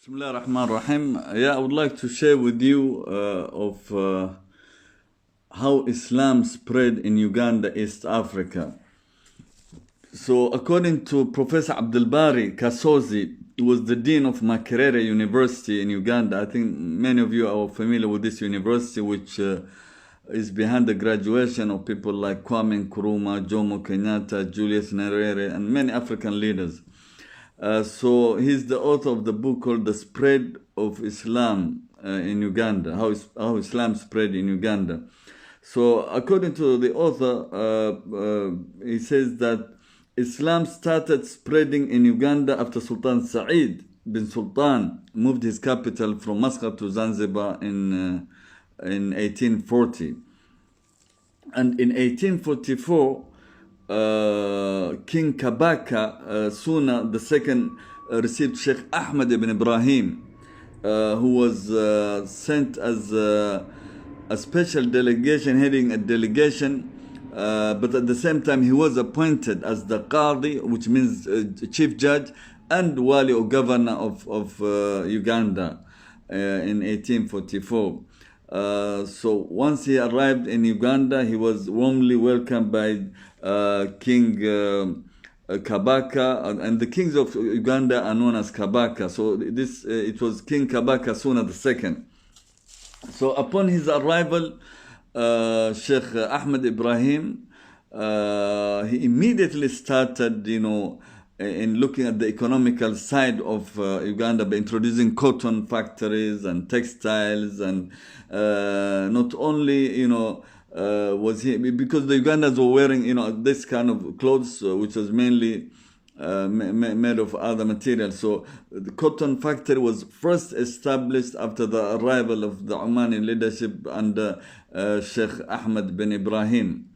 Bismillah ar-Rahman ar-Rahim. Yeah, I would like to share with you of how Islam spread in Uganda, East Africa. So, according to Professor Abdul Bari Kasozi, who was the dean of Makerere University in Uganda. I think many of you are familiar with this university, which is behind the graduation of people like Kwame Nkrumah, Jomo Kenyatta, Julius Nyerere, and many African leaders. So he's the author of the book called The Spread of Islam in Uganda, how Islam spread in Uganda. So according to the author, he says that Islam started spreading in Uganda after Sultan Said bin Sultan moved his capital from Muscat to Zanzibar in 1840. And in 1844, King Kabaka Suna II received Sheikh Ahmed ibn Ibrahim, who was sent as a special delegation, heading a delegation, but at the same time he was appointed as the Qadi, which means chief judge, and Wali or governor of Uganda in 1844. So once he arrived in Uganda, he was warmly welcomed by King Kabaka, and the kings of Uganda are known as Kabaka. So this it was King Kabaka Suna II. So upon his arrival, Sheikh Ahmed Ibrahim, he immediately started, in looking at the economical side of Uganda by introducing cotton factories and textiles, and not only, was he, because the Ugandans were wearing, this kind of clothes, which was mainly made of other materials. So the cotton factory was first established after the arrival of the Omani leadership under Sheikh Ahmed bin Ibrahim.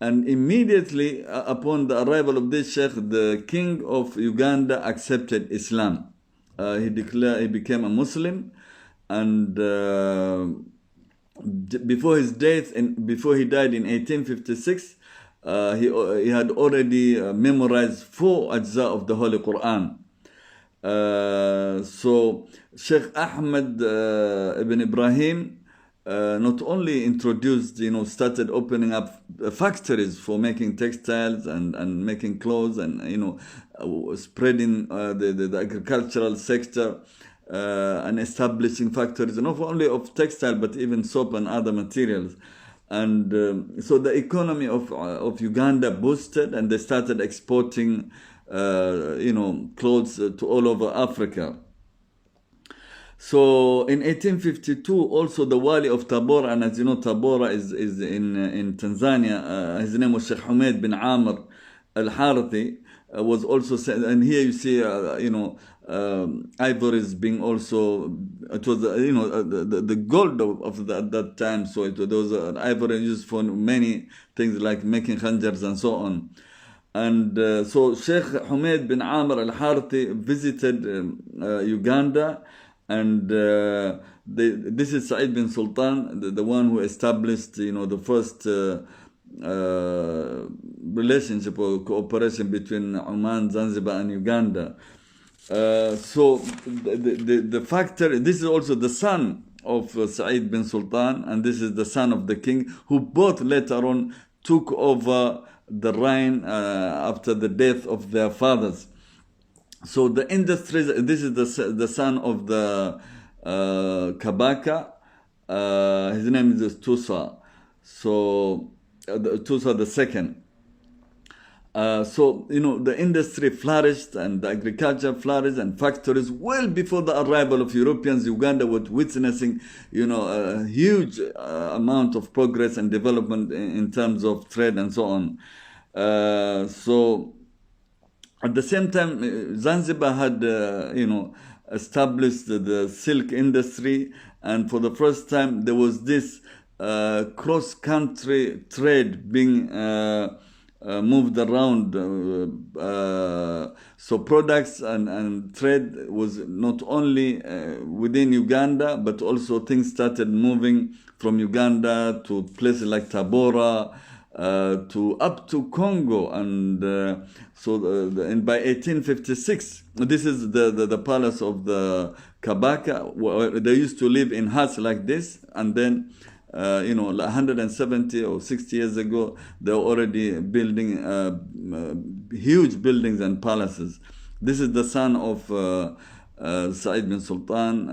And immediately upon the arrival of this Sheikh, the king of Uganda accepted Islam. He became a Muslim, and before his death, before he died in 1856, he had already memorized 4 ajza of the Holy Quran. So Sheikh Ahmed ibn Ibrahim not only introduced, started opening up factories for making textiles and making clothes, and spreading the agricultural sector, and establishing factories not only of textile but even soap and other materials. And so the economy of Uganda boosted, and they started exporting clothes to all over Africa. So in 1852, also the Wali of Tabora, and as you know, Tabora is in Tanzania. His name was Sheikh Humaid bin Amr al-Harathi, was also sent. And here you see, ivories being also. It was the gold of at that time. So there was ivory used for many things like making khanjars and so on. And so Sheikh Humaid bin Amr al-Harathi visited Uganda. And this is Said bin Sultan, the one who established, the first relationship or cooperation between Oman, Zanzibar, and Uganda. So the factor, this is also the son of Said bin Sultan, and this is the son of the king, who both later on took over the reign after the death of their fathers. So the industries, this is the son of the Kabaka, his name is Tusa, so Tusa II. So, the industry flourished, and the agriculture flourished, and factories, well before the arrival of Europeans. Uganda was witnessing, a huge amount of progress and development in terms of trade and so on. So at the same time, Zanzibar had, established the silk industry, and for the first time there was this cross-country trade being moved around. So products and trade was not only within Uganda, but also things started moving from Uganda to places like Tabora, to up to Congo, and and by 1856, this is the palace of the Kabaka. They used to live in huts like this, and then 170 or 60 years ago, they were already building huge buildings and palaces. This is the son of Said bin Sultan,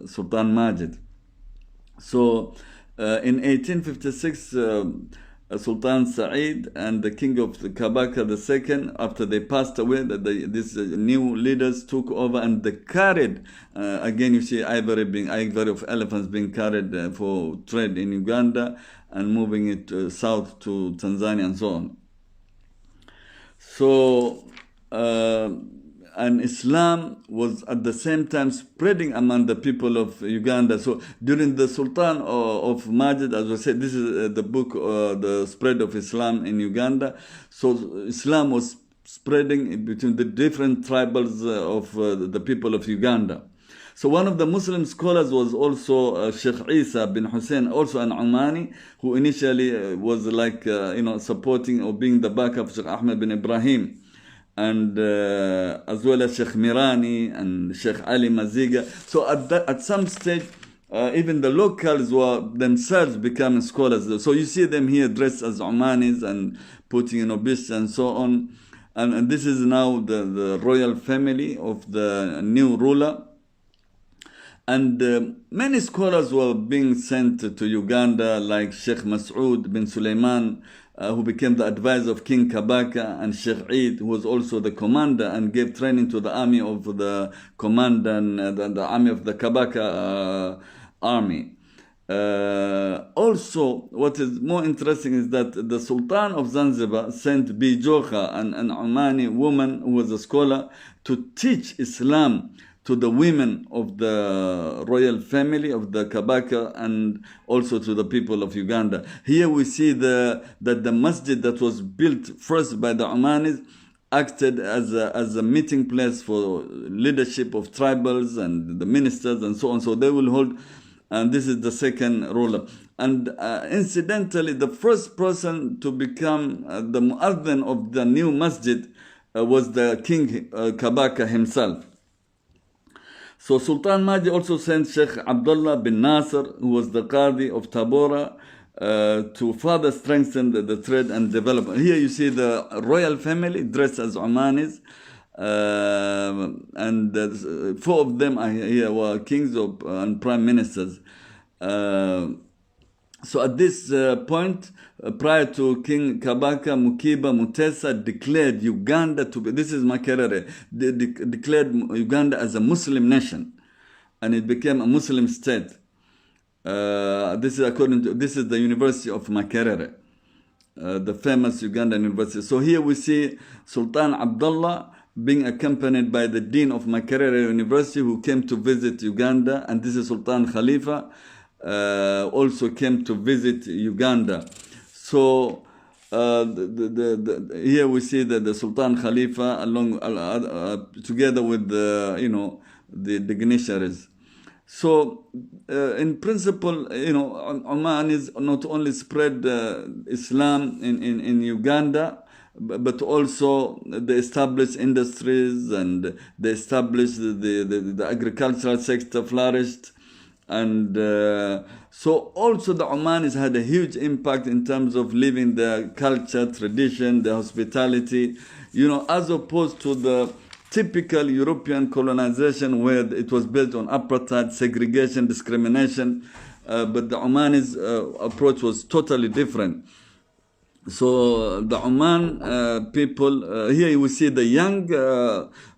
Sultan Majid. So in 1856, Sultan Said and the king of the Kabaka II, after they passed away, these new leaders took over, and they carried, again you see ivory of elephants being carried for trade in Uganda and moving it south to Tanzania and so on. So, and Islam was at the same time spreading among the people of Uganda. So during the Sultan of Majid, as I said, this is the book, The Spread of Islam in Uganda. So Islam was spreading between the different tribals of the people of Uganda. So one of the Muslim scholars was also Sheikh Isa bin Hussein, also an Omani, who initially was like, supporting or being the backup of Sheikh Ahmed bin Ibrahim, and as well as Sheikh Mirani and Sheikh Ali Maziga. So at some stage, even the locals were themselves becoming scholars. So you see them here dressed as Omanis and putting bits and so on. And this is now the royal family of the new ruler. And many scholars were being sent to Uganda, like Sheikh Mas'ud bin Sulaiman, who became the advisor of King Kabaka, and Sheikh Eid, who was also the commander and gave training to the army of the commander and the army of the Kabaka army. Also, what is more interesting is that the Sultan of Zanzibar sent Bijoka, an Omani woman who was a scholar, to teach Islam to the women of the royal family of the Kabaka and also to the people of Uganda. Here we see that the masjid that was built first by the Omanis acted as a meeting place for leadership of tribals and the ministers and so on. So they will hold, and this is the second ruler. And incidentally, the first person to become the muaddin of the new masjid was the King Kabaka himself. So Sultan Majid also sent Sheikh Abdullah bin Nasser, who was the Qadi of Tabora, to further strengthen the trade and development. Here you see the royal family dressed as Omanis, and 4 of them here were kings and prime ministers. So at this point, prior to King Kabaka, Mukiba Mutesa declared Uganda to be, this is Makerere, they declared Uganda as a Muslim nation, and it became a Muslim state. This is the University of Makerere, the famous Ugandan university. So here we see Sultan Abdullah being accompanied by the Dean of Makerere University, who came to visit Uganda, and this is Sultan Khalifa, also came to visit Uganda. So here we see that the Sultan Khalifa along together with the dignitaries. So in principle, Oman is not only spread Islam in Uganda, but also they established industries, and they established the agricultural sector flourished. And so also the Omanis had a huge impact in terms of living their culture, tradition, their hospitality, as opposed to the typical European colonization where it was built on apartheid, segregation, discrimination. But the Omanis' approach was totally different. So the Oman people, here we see the young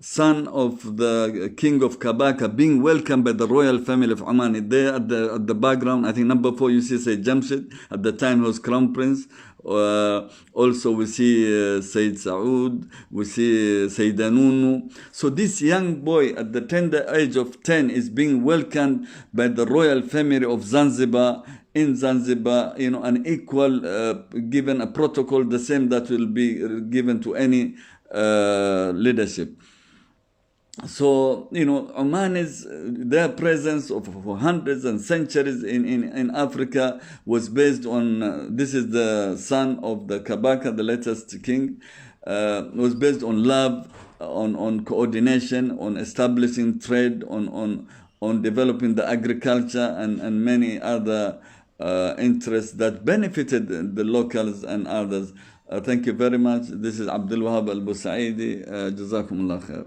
son of the king of Kabaka being welcomed by the royal family of Oman. There at the background, I think number 4, you see Sayyid Jamshid. At the time he was crown prince. Also we see Sayyid Saud, we see Sayyida Nunu. So this young boy at the tender age of 10 is being welcomed by the royal family of Zanzibar. In Zanzibar, an equal, given a protocol, the same that will be given to any leadership. So, Oman is their presence of for hundreds and centuries in Africa was based on this is the son of the Kabaka, the latest king, was based on love, on coordination, on establishing trade, on developing the agriculture and many other interests that benefited the locals and others. Thank you very much. This is Abdul Wahab Al Busaidi. Jazakumullah khair.